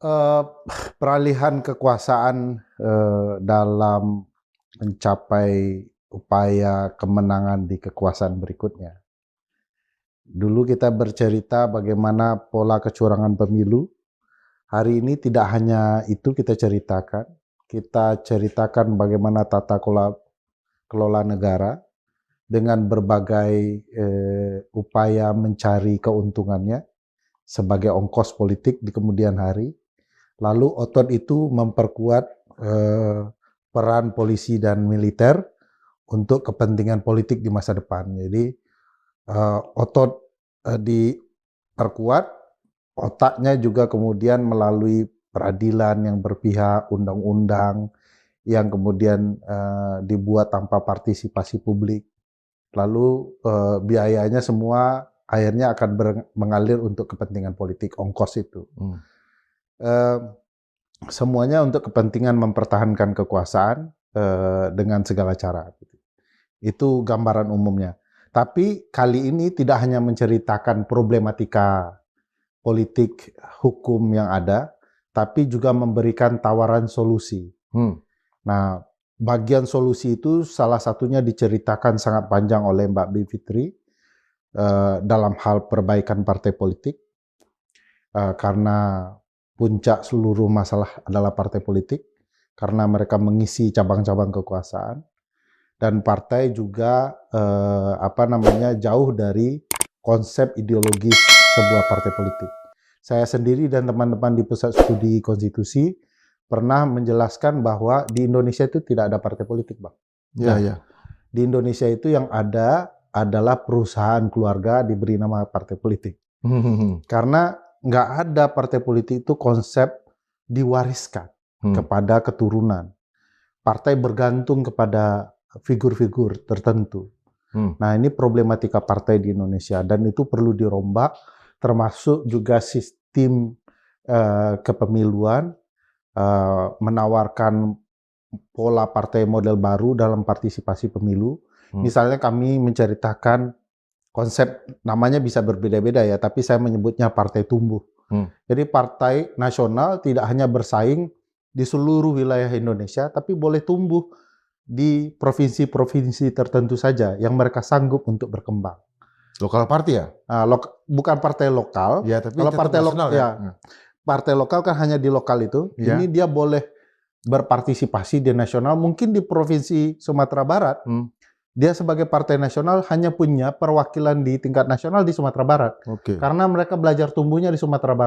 Eee, Peralihan kekuasaan, dalam mencapai upaya kemenangan di kekuasaan berikutnya. Dulu kita bercerita bagaimana pola kecurangan pemilu, hari ini tidak hanya itu kita ceritakan bagaimana tata kelola negara dengan berbagai, upaya mencari keuntungannya sebagai ongkos politik di kemudian hari. Lalu otot itu memperkuat peran polisi dan militer untuk kepentingan politik di masa depan. Jadi otot diperkuat, otaknya juga kemudian melalui peradilan yang berpihak, undang-undang yang kemudian dibuat tanpa partisipasi publik. Lalu biayanya semua akhirnya akan mengalir untuk kepentingan politik, ongkos itu. Semuanya untuk kepentingan mempertahankan kekuasaan dengan segala cara. Itu gambaran umumnya. Tapi kali ini tidak hanya menceritakan problematika politik hukum yang ada, tapi juga memberikan tawaran solusi. Nah, bagian solusi itu salah satunya diceritakan sangat panjang oleh Mbak Bivitri dalam hal perbaikan partai politik, karena puncak seluruh masalah adalah partai politik, karena mereka mengisi cabang-cabang kekuasaan, dan partai juga jauh dari konsep ideologis sebuah partai politik. Saya sendiri dan teman-teman di Pusat Studi Konstitusi pernah menjelaskan bahwa di Indonesia itu tidak ada partai politik, Bang. Ya. Di Indonesia itu yang ada adalah perusahaan keluarga diberi nama partai politik. Karena nggak ada partai politik itu konsep diwariskan kepada keturunan. Partai bergantung kepada figur-figur tertentu. Nah, ini problematika partai di Indonesia dan itu perlu dirombak, termasuk juga sistem kepemiluan, menawarkan pola partai model baru dalam partisipasi pemilu. Misalnya kami menceritakan konsep, namanya bisa berbeda-beda ya, tapi saya menyebutnya partai tumbuh. Jadi partai nasional tidak hanya bersaing di seluruh wilayah Indonesia, tapi boleh tumbuh di provinsi-provinsi tertentu saja yang mereka sanggup untuk berkembang. Lokal party ya? Bukan partai lokal. Ya, tapi kalau partai lokal ya. Partai lokal kan hanya di lokal itu. Ya. Ini dia boleh berpartisipasi di nasional. Mungkin di provinsi Sumatera Barat, dia sebagai partai nasional hanya punya perwakilan di tingkat nasional di Sumatera Barat. Oke. Karena mereka belajar tumbuhnya di Sumatera Barat.